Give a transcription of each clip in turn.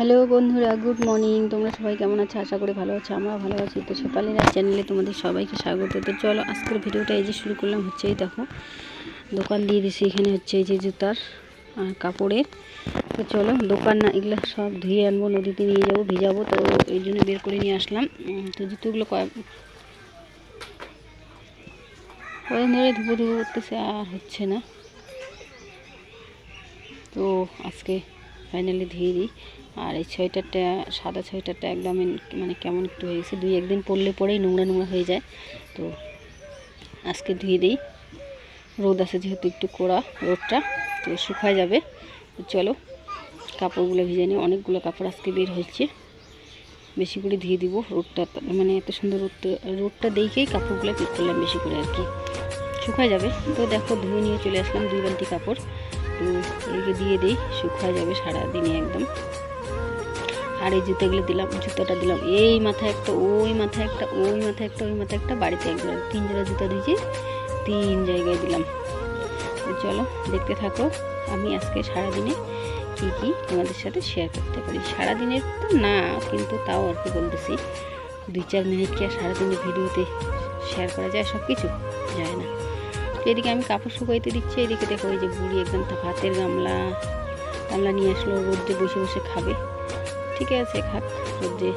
Hello বন্ধুরা, good morning. তোমরা সবাই কেমন আছো? আশা করি ভালো আছো, আমরা ভালো আছি। তো সকালের চ্যানেলে তোমাদের সবাইকে স্বাগত। তো চলো আজকের ভিডিওটা এই যে শুরু করলাম। হচ্ছে এই দেখো দোকান দিয়ে দিছি, এখানে হচ্ছে এই যে জুতার আর কাপড়ের। তো চলো দোকান না, এগুলো সব ধুয়ে আনবো, নদীতে নিয়ে যাবো, ভিজাবো। তো এই জন্য বের করে নিয়ে আসলাম। তো জুতোগুলো কয়েকদিন ধরে ধুবো করতেছে, আর হচ্ছে না। তো আজকে ফাইনালি ধুয়ে দিই। আর এই সোয়েটারটা, সাদা সোয়েটারটা একদম মানে কেমন একটু হয়ে গেছে, দুই একদিন পরলে পরেই নোংরা নোংরা হয়ে যায়। তো আজকে ধুয়ে দিই। রোদ আছে যেহেতু একটু কড়া রোদটা, তো শুকায় যাবে। তো চলো কাপড়গুলো ভিজে নিই। অনেকগুলো কাপড় আজকে বের হয়েছে, বেশি করে ধুয়ে দিব। রোদটা মানে এত সুন্দর রোদটা দেখেই কাপড়গুলো বের করলাম বেশি করে আর কি, শুকায় যাবে। তো দেখো ধুয়ে নিয়ে চলে আসলাম 2 বালতি কাপড়। তো এদিকে দিয়ে দিই, শুকায় যাবে সারাদিনে একদম। আর এই জুতোগুলো দিলাম, জুতোটা দিলাম এই মাথায় একটা, ওই মাথায় একটা, ওই মাথায় একটা, ওই মাথায় একটা, বাড়িতে এক জোড়া 3 জোড়া জুতো দিয়েছি, 3 জায়গায় দিলাম। তো চলো দেখতে থাকো আমি আজকে সারাদিনে কি কি তোমাদের সাথে শেয়ার করতে পারি। সারাদিনের তো না, কিন্তু তাও আর কি বলতেছি, 2-4 মিনিট কি আর সারাদিনের ভিডিওতে শেয়ার করা যায়? সব কিছু যায় না। তো এদিকে আমি কাপড় শুকাইতে দিচ্ছি, এদিকে দেখো এই যে বুড়ি একদম ভাতের গামলা নিয়ে আসলো, রোদ্রে বসে বসে খাবে। ঠিক আছে, খাক, রোদ্রে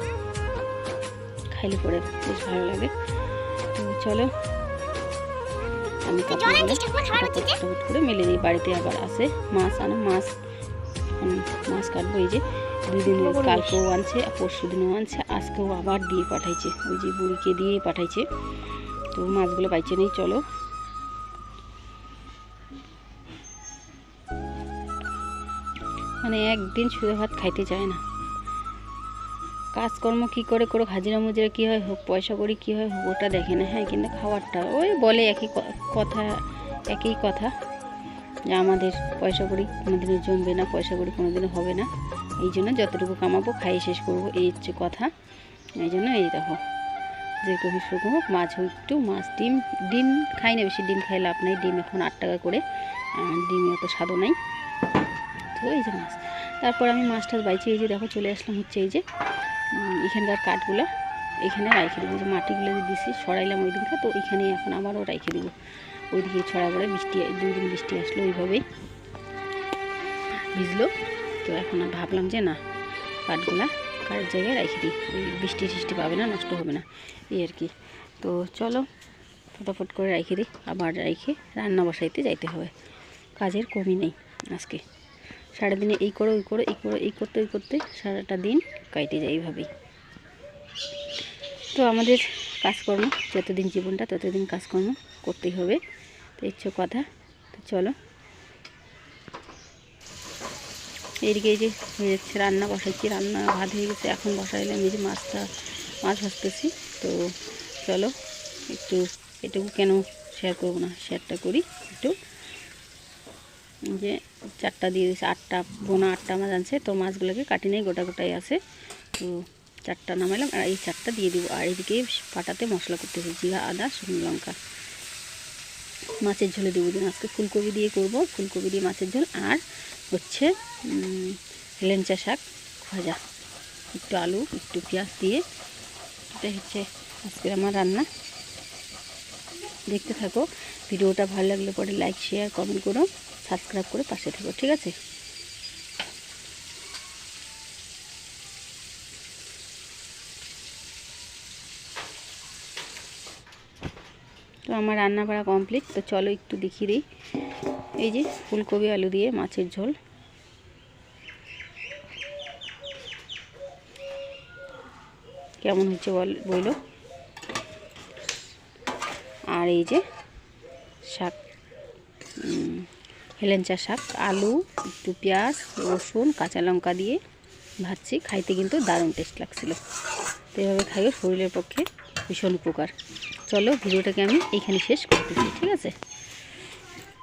খাইলে পরে বেশ ভালো লাগে। তো চলো আমি কাপড়গুলো ফটাফট করে মেলে দিই। বাড়িতে আবার আছে মাছ মাছ, এখন মাছ কাটবো। এই যে 2 দিন, কালকেও আনছে, পরশু দিনও আনছে, আজকেও আবার দিয়ে পাঠাইছে, ওই যে বুড়িকে দিয়ে পাঠাইছে। তো মাছগুলো পাইছে নেই। চলো মানে একদিন শুধু ভাত খাইতে চায় না। কাজকর্ম কী করে করো, হাজিরা মুজিরা কী হয় হোক, পয়সা করি কী হয় হোক, ওটা দেখে না। হ্যাঁ, কিন্তু খাওয়ারটা ওই বলে একই কথা যে আমাদের পয়সা করি কোনোদিনও জমবে না, পয়সা করি কোনোদিনও হবে না। এই জন্য যতটুকু কামাবো খাইয়ে শেষ করবো, এই হচ্ছে কথা। এই জন্য এই দেখো যেরকম শুকনো হোক, মাছ হোক একটু, মাছ ডিম খাই না বেশি, ডিম খাই লাভ নাই। ডিম এখন 8 টাকা করে, ডিমে অত স্বাদও নাই। তো এই যে মাছ, তারপর আমি মাছ টাছ বাইছি। এই যে দেখো চলে আসলাম হচ্ছে এই যে এখানকার কাঠগুলা এখানে রাইখে দেবো। যে মাটিগুলো দিয়েছি সরাইলাম ওই দিনকে, তো এখানেই এখন আবারও রাইখে দেবো। ওইদিকে ছড়া পড়ে বৃষ্টি, 2 দিন বৃষ্টি আসলো, ওইভাবেই ভিজলো। তো এখন আর ভাবলাম যে না, কাঠগুলা কাঠের জায়গায় রাইখে দিই, ওই বৃষ্টি পাবে না, নষ্ট হবে না, এই আর কি। তো চলো ফটাফট করে রাইখে দিই, আবার রাইখে রান্না বসাইতে যাইতে হবে। কাজের কমই নেই আজকে। সারাদিনে এই করো ওই করো এই করতে সারাটা দিন কাটে যায় এইভাবেই। তো আমাদের কাজকর্ম যতদিন জীবনটা, ততদিন কাজকর্ম করতেই হবে, তো ইচ্ছে কথা। তো চলো এইদিকে এই যে হয়ে যাচ্ছে, রান্না বসাইছি, রান্না ভাত হয়ে গেছে, এখন বসাইলাম এই যে মাছ ভাজতেছি। তো চলো এটুকু কেন শেয়ার করবো না, শেয়ারটা করি একটু। যে 4টা দিয়ে দিয়েছে, 8টা বোনা 8টা মাছ আনছে, তো মাছগুলোকে কাটি নেই, গোটাই আছে। তো 4টা নামাইলাম, আর এই 4টা দিয়ে দিব। আর এদিকে পাটাতে মশলা করতেছি, জিরা, আদা, শুকনো লঙ্কা। মাছের ঝোলে দেবো দিন, আজকে ফুলকপি দিয়ে করব, ফুলকপি দিয়ে মাছের ঝোল। আর হচ্ছে হেলেঞ্চা শাক ভাজা, একটু আলু একটু পেঁয়াজ দিয়ে, এটাই হচ্ছে আজকের আমার রান্না। দেখতে থাকো ভিডিওটা, ভালো লাগলে পরে লাইক শেয়ার কমেন্ট করো, সাবস্ক্রাইব করে পাশে থাকো, ঠিক আছে? তো আমার রান্না বাড়া কমপ্লিট। তো চলো একটু দেখিয়ে দিই। এই যে ফুলকপি আলু দিয়ে মাছের ঝোল, কেমন হচ্ছে বলো। আর এই যে শাক, হেলেঞ্চা শাক, আলু একটু পেঁয়াজ রসুন কাঁচা লঙ্কা দিয়ে ভাজছি, খাইতে কিন্তু দারুণ টেস্ট লাগছিল। তো এভাবে খাইও, শরীরের পক্ষে ভীষণ উপকার। চলো ভিডিওটাকে আমি এইখানে শেষ করতেছি, ঠিক আছে?